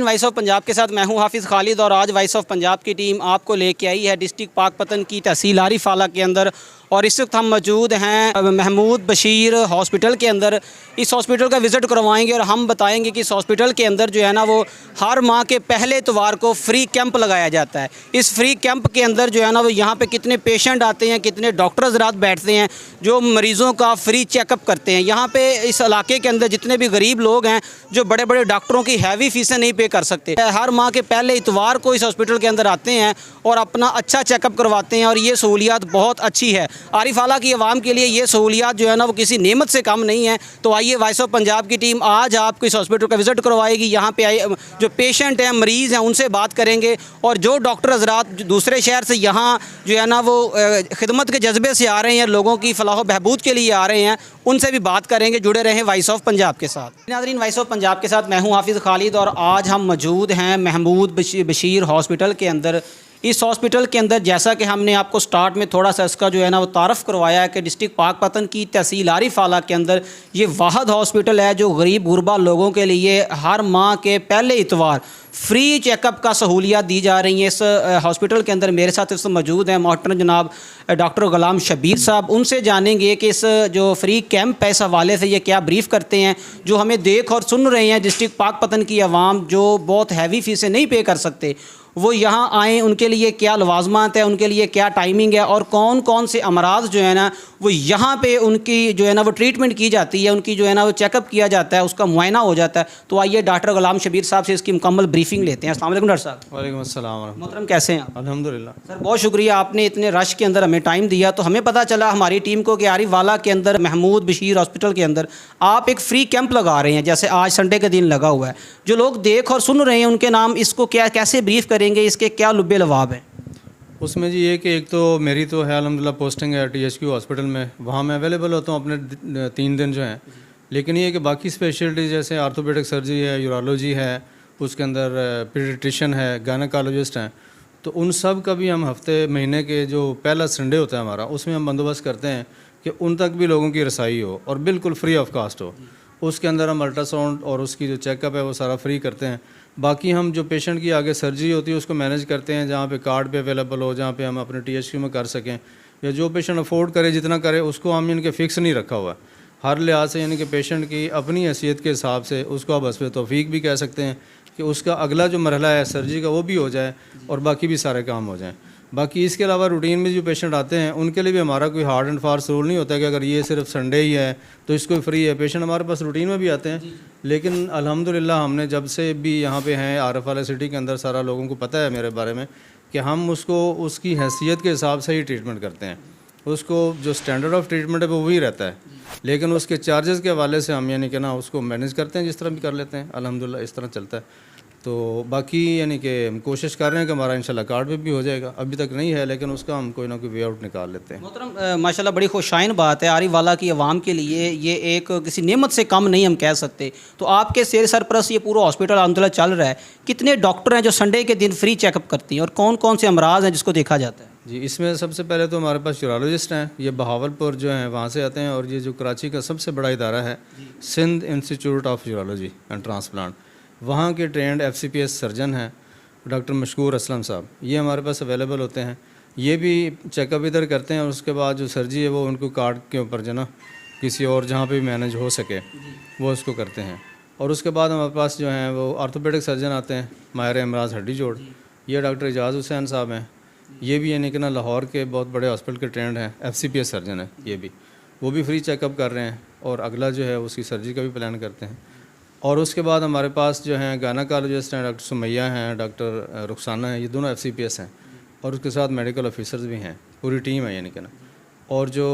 Voice of Punjab के साथ मैं हूं हाफिज़ खालिद और आज वॉइस ऑफ पंजाब की टीम आपको लेके आई है डिस्ट्रिक्ट पाकपतन की तहसील आरिफ आला के अंदर। और इस वक्त हम मौजूद हैं महमूद बशीर हॉस्पिटल के अंदर। इस हॉस्पिटल का विज़िट करवाएंगे और हम बताएंगे कि इस हॉस्पिटल के अंदर जो है ना वो हर माह के पहले इतवार को फ्री कैंप लगाया जाता है। इस फ्री कैंप के अंदर जो है ना वो यहाँ पे कितने पेशेंट आते हैं, कितने डॉक्टर हज़रात बैठते हैं जो मरीज़ों का फ्री चेकअप करते हैं। यहाँ पे इस इलाके के अंदर जितने भी गरीब लोग हैं जो बड़े बड़े डॉक्टरों की हैवी फीसें नहीं पे कर सकते, हर माह के पहले इतवार को इस हॉस्पिटल के अंदर आते हैं और अपना अच्छा चेकअप करवाते हैं। और ये सहूलियात बहुत अच्छी है। आरिफ आला की आवाम के लिए ये सहूलियात जो है ना वो किसी नेमत से कम नहीं है। तो आइए वॉइस ऑफ पंजाब की टीम आज आपको इस हॉस्पिटल का विज़िट करवाएगी। यहाँ पे आए जो पेशेंट हैं, मरीज़ हैं, उनसे बात करेंगे और जो डॉक्टर हज़रात दूसरे शहर से यहाँ जो है ना वो खिदमत के जज्बे से आ रहे हैं, लोगों की फलाह बहबूद के लिए आ रहे हैं, उनसे भी बात करेंगे। जुड़े रहें वॉइस ऑफ पंजाब के साथ। नाज़रीन, वॉइस ऑफ पंजाब के साथ मैं हूँ हाफिज़ खालिद और आज हम मौजूद हैं महमूद बशीर हॉस्पिटल के अंदर। इस हॉस्पिटल के अंदर जैसा कि हमने आपको स्टार्ट में थोड़ा सा इसका जो है ना वो तारफ़ करवाया है कि डिस्ट्रिक्ट पाकपतन की तहसील आरिफ आला के अंदर ये वाहद हॉस्पिटल है जो गरीब गुरबा लोगों के लिए हर माह के पहले इतवार फ्री चेकअप का सहूलियत दी जा रही है। इस हॉस्पिटल के अंदर मेरे साथ इस मौजूद हैं मोहतरम जनाब डॉक्टर ग़ुलाम शबीर साहब। उनसे जानेंगे कि इस जो फ्री कैंप है इस हवाले से ये क्या ब्रीफ़ करते हैं। जो हमें देख और सुन रहे हैं डिस्ट्रिक्ट पाकपतन की आवाम जो बहुत हैवी फ़ीसें नहीं पे कर सकते, वो यहाँ आएँ, उनके लिए क्या लवाजमात है, उनके लिए क्या टाइमिंग है और कौन कौन से अमराज जो है ना वो यहाँ पे उनकी जो है ना वो ट्रीटमेंट की जाती है, उनकी जो है ना वो चेकअप किया जाता है, उसका मुआयना हो जाता है। तो आइए डॉक्टर ग़ुलाम शबीर साहब से इसकी मुकम्मल ब्रीफिंग लेते हैं। अस्सलाम वालेकुम डॉक्टर साहब। वालेकुम अस्सलाम। मोहतरम, कैसे हैं आप? अल्हम्दुलिल्लाह सर, बहुत शुक्रिया आपने इतने रश के अंदर हमें टाइम दिया। तो हमें पता चला हमारी टीम को कि आरिफ वाला के अंदर महमूद बशीर हॉस्पिटल के अंदर आप एक फ़्री कैंप लगा रहे हैं, जैसे आज संडे के दिन लगा हुआ है। जो लोग देख और सुन रहे हैं उनके नाम इसको क्या कैसे ब्रीफ़ करेंगे, इसके क्या लुब्बे लवाब हैं? उसमें जी ये कि एक तो मेरी तो है अल्हम्दुलिल्लाह पोस्टिंग है THQ हॉस्पिटल में, वहाँ मैं अवेलेबल होता हूँ अपने 3 दिन जो हैं। लेकिन ये कि बाकी स्पेशलिटी जैसे आर्थोपेडिक सर्जरी है, यूरोलॉजी है, उसके अंदर पीडियाट्रिशियन है, गायनेकोलॉजिस्ट हैं, तो उन सब का भी हम हफ्ते महीने के जो पहला संडे होता है हमारा, उसमें हम बंदोबस्त करते हैं कि उन तक भी लोगों की रसाई हो और बिल्कुल फ्री ऑफ कास्ट हो। उसके अंदर हम अल्ट्रासाउंड और उसकी जो चेकअप है वो सारा फ्री करते हैं। बाकी हम जो पेशेंट की आगे सर्जरी होती है उसको मैनेज करते हैं, जहाँ पे कार्ड पे अवेलेबल हो, जहाँ पे हम अपने THQ में कर सकें, या जो पेशेंट अफोर्ड करे जितना करे, उसको हम इनके फ़िक्स नहीं रखा हुआ हर लिहाज से, यानी कि पेशेंट की अपनी हैसियत के हिसाब से उसको आप हस्ब तौफीक भी कह सकते हैं कि उसका अगला जो मरहला है सर्जरी का वो भी हो जाए और बाकी भी सारे काम हो जाएँ। बाकी इसके अलावा रूटीन में जो पेशेंट आते हैं उनके लिए भी हमारा कोई हार्ड एंड फास्ट रूल नहीं होता कि अगर ये सिर्फ संडे ही है तो इसको फ्री है। पेशेंट हमारे पास रूटीन में भी आते हैं, लेकिन अल्हम्दुलिल्लाह हमने जब से भी यहाँ पे हैं आरिफ वाला सिटी के अंदर, सारा लोगों को पता है मेरे बारे में कि हम उसको उसकी हैसियत के हिसाब से ही ट्रीटमेंट करते हैं। उसको जो स्टैंडर्ड ऑफ ट्रीटमेंट है वो वही रहता है, लेकिन उसके चार्जेस के हवाले से हम यानी कि ना उसको मैनेज करते हैं, जिस तरह भी कर लेते हैं। अल्हम्दुलिल्लाह इस तरह चलता है। तो बाकी यानी कि हम कोशिश कर रहे हैं कि हमारा इंशाल्लाह कार्ड पे भी हो जाएगा। अभी तक नहीं है, लेकिन उसका हम कोई ना कोई वे आउट निकाल लेते हैं। मोहतरम, माशाल्लाह बड़ी खुशाइन बात है। आरिफ वाला की आवाम के लिए ये एक किसी नेमत से कम नहीं हम कह सकते। तो आपके शेर सरपरस्त ये पूरा हॉस्पिटल अल्हम्दुलिल्लाह चल रहा है। कितने डॉक्टर हैं जो संडे के दिन फ्री चेकअप करती हैं और कौन कौन से अमराज हैं जिसको देखा जाता है? जी, इसमें सबसे पहले तो हमारे पास यूरोलॉजिस्ट हैं, ये बहावलपुर जो हैं वहाँ से आते हैं, और ये जो कराची का सबसे बड़ा इदारा है Sindh institute of urology and transplant, वहाँ के ट्रेंड FCPS सर्जन हैं डॉक्टर मशकूर असलम साहब, ये हमारे पास अवेलेबल होते हैं। ये भी चेकअप इधर करते हैं और उसके बाद जो सर्जरी है वो उनको कार्ड के ऊपर जो ना किसी और जहाँ पे भी मैनेज हो सके वो उसको करते हैं। और उसके बाद हमारे पास जो हैं वो आर्थोपेडिक सर्जन आते हैं, माहिर अमराज हड्डी जोड़, ये डॉक्टर एजाज़ हुसैन साहब हैं। ये भी यानी कि ना लाहौर के बहुत बड़े हॉस्पिटल के ट्रेंड हैं, FCPS सर्जन है ये भी, वो भी फ्री चेकअप कर रहे हैं और अगला जो है उसकी सर्जरी का भी प्लान करते हैं। और उसके बाद हमारे पास जो हैं गायनेकोलॉजिस्ट हैं, डॉक्टर सुमैया हैं, डॉक्टर रुखसाना हैं, ये दोनों FCPS हैं और उसके साथ मेडिकल ऑफिसर्स भी हैं, पूरी टीम है यानी कि ना। और जो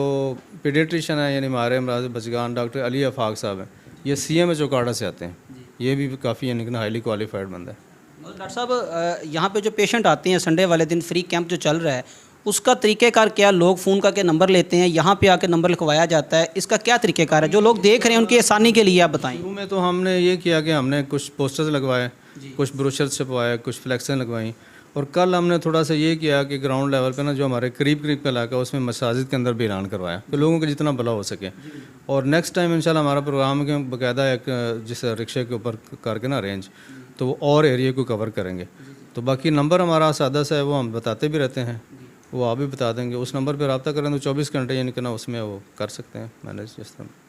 पीडियाट्रिशियन है यानी माहिर अमराज बचगान डॉक्टर अली अफाक साहब हैं, ये CMH चौकाड़ा से आते हैं, ये भी काफ़ी यानी कि ना हाईली क्वालिफाइड बंदा है। डॉक्टर साहब, यहाँ पे जो पेशेंट आते हैं संडे वाले दिन फ्री कैंप जो चल रहा है उसका तरीक़ेकार क्या? लोग फ़ोन करके नंबर लेते हैं, यहाँ पे आके नंबर लिखवाया जाता है, इसका क्या तरीक़ेकार है जो लोग देख रहे हैं उनकी आसानी के लिए आप बताएं। शुरू में तो हमने ये किया कि हमने कुछ पोस्टर्स लगवाए, कुछ ब्रोशर्स छपवाए, कुछ फ्लैक्सें लगवाई, और कल हमने थोड़ा सा ये किया कि ग्राउंड लेवल पे ना जो हमारे करीब का इलाका उसमें मसाजिद के अंदर भी ऐलान करवाया कि लोगों को जितना भला हो सके। और नेक्स्ट टाइम इंशाल्लाह हमारा प्रोग्राम के बाकायदा एक जिस रिक्शे के ऊपर करके ना अरेंज तो वो और एरिया को कवर करेंगे। तो बाकी नंबर हमारा सादा सा है, वो हम बताते भी रहते हैं, वो आप भी बता देंगे। उस नंबर पर रब्ता करें तो 24 घंटे यानी कि ना उसमें वो कर सकते हैं मैनेज जिस तरह।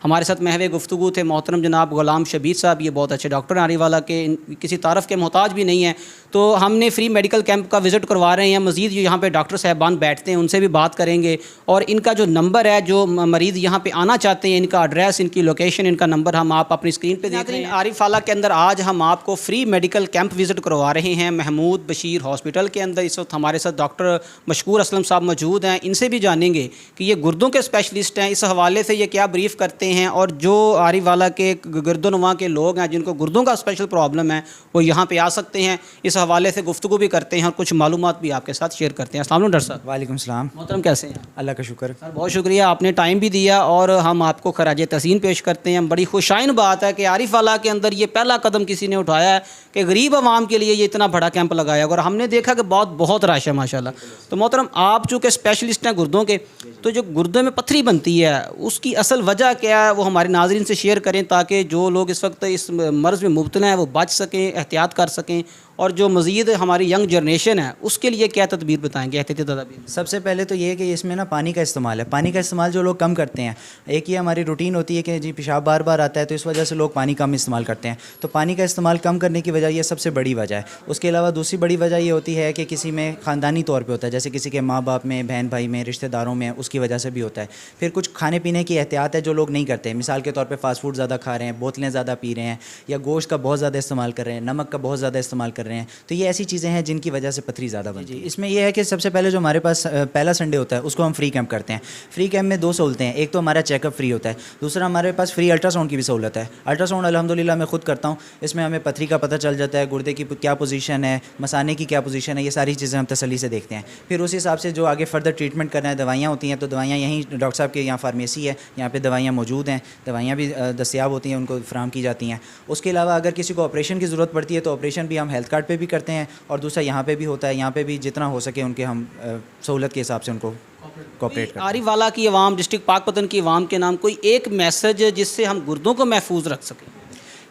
हमारे साथ महवे गुफ्तगू थे मोहतरम जनाब गुलाम शबीर साहब, ये बहुत अच्छे डॉक्टर आरी वाला के, किसी तारफ़ के मोहताज भी नहीं है। तो हमने फ्री मेडिकल कैंप का विज़िट करवा रहे हैं। मज़ीद जो यहाँ पे डॉक्टर साहबान बैठते हैं उनसे भी बात करेंगे, और इनका जो नंबर है, जो मरीज़ यहाँ पे आना चाहते हैं, इनका एड्रेस, इनकी लोकेशन, इनका नंबर हम आप अपनी स्क्रीन पे देख रहे हैं। आरिफ आला के अंदर आज हम आपको फ्री मेडिकल कैंप विज़िट करवा रहे हैं महमूद बशीर हॉस्पिटल के अंदर। इस वक्त हमारे साथ डॉक्टर मशकूर असलम साहब मौजूद हैं। इनसे भी जानेंगे कि ये गुर्दों के स्पेशलिस्ट हैं, इस हवाले से ये क्या ब्रीफ करते हैं, और जो आरिफ वाला के गर्दनवा के लोग हैं जिनको गुर्दों का स्पेशल प्रॉब्लम है वो यहाँ पे आ सकते हैं। इस हवाले से गुफ्तगू भी करते हैं और कुछ मालूमात भी आपके साथ शेयर करते हैं। अस्सलाम वालेकुम डॉक्टर साहब। वालेकुम सलाम। मोहतरम कैसे हैं? अल्लाह का शुक्र। सर बहुत शुक्रिया, आपने टाइम भी दिया और हम आपको खराज तहसीन पेश करते हैं। बड़ी खुशाइन बात है कि आरिफ वाला के अंदर ये पहला कदम किसी ने उठाया है कि गरीब आवाम के लिए ये इतना बड़ा कैंप लगाया, और हमने देखा कि बहुत रश है माशाल्लाह। तो मोहतरम आप चूँकि स्पेशलिस्ट हैं गुर्दों के, तो जो गुर्दों में पत्थरी बनती है उसकी असल वजह क्या है वो हमारे नाज़रीन से शेयर करें, ताकि जो लोग इस वक्त इस मर्ज़ में मुब्तला हैं वो बच सकें, एहतियात कर सकें, और जो मज़ीद हमारी यंग जनरेशन है उसके लिए क्या तदबीर बताएंगे, एहतियाती तदबीर? सबसे पहले तो ये है कि इसमें ना पानी का इस्तेमाल है। पानी का इस्तेमाल जो लोग कम करते हैं, एक ये हमारी रूटीन होती है कि जी पेशाब बार बार आता है, तो इस वजह से लोग पानी कम इस्तेमाल करते हैं। तो पानी का इस्तेमाल कम करने की वजह ये सबसे बड़ी वजह है। उसके अलावा दूसरी बड़ी वजह ये होती है कि किसी में ख़ानदानी तौर पर होता है, जैसे किसी के माँ बाप में, बहन भाई में, रिश्तेदारों में, उसकी वजह से भी होता है। फिर कुछ खाने पीने की एहतियात है जो लोग नहीं करते, मिसाल के तौर पर फ़ास्ट फूड ज़्यादा खा रहे हैं, बोतलें ज़्यादा पी रहे हैं, या गोश्त का बहुत ज़्यादा इस्तेमाल कर रहे हैं, नमक का बहुत ज़्यादा इस्तेमाल कर रहे हैं। तो ये ऐसी चीज़ें हैं जिनकी वजह से पथरी ज़्यादा बनती है। इसमें यह है कि सबसे पहले जो हमारे पास पहला संडे होता है उसको हम फ्री कैंप करते हैं। फ्री कैंप में दो सहूलतें हैं, एक तो हमारा चेकअप फ्री होता है, दूसरा हमारे पास फ्री अल्ट्रासाउंड की भी सहूलत है। अल्ट्रासाउंड अल्हम्दुलिल्लाह मैं खुद करता हूँ, इसमें हमें पथरी का पता चल जाता है, गुर्दे की क्या पोजीशन है, मसाने की क्या पोजीशन है, ये सारी चीज़ें हम तसल्ली से देखते हैं। फिर उस हिसाब से जो आगे फर्दर ट्रीटमेंट करना है, दवाइयाँ होती हैं, तो दवाइयाँ यहीं डॉक्टर साहब के यहाँ फार्मेसी है, यहाँ पर दवाइयाँ मौजूद हैं, दवाइयाँ भी दस्तियाब होती हैं, उनको फ्राहम की जाती हैं। उसके अलावा अगर किसी को ऑपरेशन की ज़रूरत पड़ती है तो ऑपरेशन भी हम हेल्थ कार्ड पर भी करते हैं, और दूसरा यहाँ पर भी होता है। यहाँ पे भी जितना हो सके उनके हम सहूलत के हिसाब से उनको कोऑपरेट करते हैं। आरिफ वाला की आवाम, डिस्ट्रिक्ट पाकपतन की आवाम के नाम कोई एक मैसेज जिससे हम गुर्दों को महफूज रख सकें?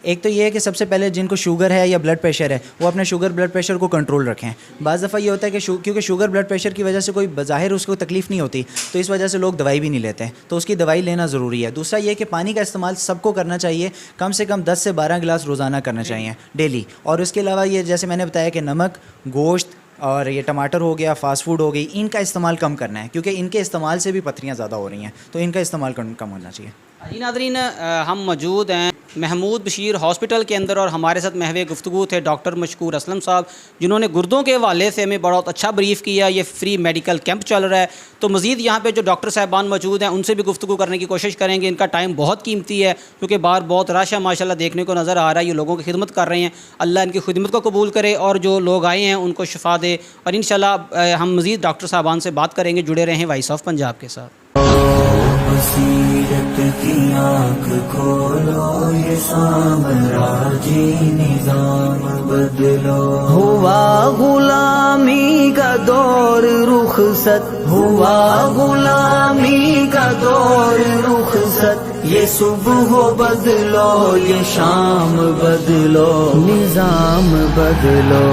एक तो ये है कि सबसे पहले जिनको शुगर है या ब्लड प्रेशर है वो अपने शुगर ब्लड प्रेशर को कंट्रोल रखें। बाज़ दफ़ा ये होता है कि क्योंकि शुगर ब्लड प्रेशर की वजह से कोई बज़ाहिर उसको तकलीफ़ नहीं होती, तो इस वजह से लोग दवाई भी नहीं लेते हैं, तो उसकी दवाई लेना ज़रूरी है। दूसरा ये कि पानी का इस्तेमाल सबको करना चाहिए, कम से कम 10 से 12 गिलास रोज़ाना करना चाहिए डेली। और उसके अलावा ये जैसे मैंने बताया कि नमक, गोश्त और ये टमाटर हो गया, फ़ास्ट फूड हो गई, इनका इस्तेमाल कम करना है, क्योंकि इनके इस्तेमाल से भी पथरियाँ ज़्यादा हो रही हैं, तो इनका इस्तेमाल कम होना चाहिए। जी नादरीन, हम मौजूद हैं महमूद बशीर हॉस्पिटल के अंदर, और हमारे साथ महवे गुफ्तगू थे डॉक्टर मशकूर असलम साहब, जिन्होंने गुर्दों के हवाले से हमें बहुत अच्छा ब्रीफ़ किया। ये फ्री मेडिकल कैंप चल रहा है, तो मज़ीद यहाँ पे जो डॉक्टर साहबान मौजूद हैं उनसे भी गुफ्तगू करने की कोशिश करेंगे। इनका टाइम बहुत कीमती है क्योंकि बाहर बहुत रश है माशाल्लाह देखने को नज़र आ रहा है। ये लोगों की खिदमत कर रहे हैं, अल्लाह इनकी खिदमत को कबूल करे और जो लोग आए हैं उनको शिफा दे। और इंशाल्लाह हम मज़ीद डॉक्टर साहबान से बात करेंगे। जुड़े रहें वॉइस ऑफ पंजाब के साथ। बसीरत की आँख खोलो, ये साम्राज्य निजाम बदलो। हुआ गुलामी का दौर रुखसत, हुआ गुलामी का दौर रुखसत। ये सुबह बदलो, ये शाम बदलो, निजाम बदलो।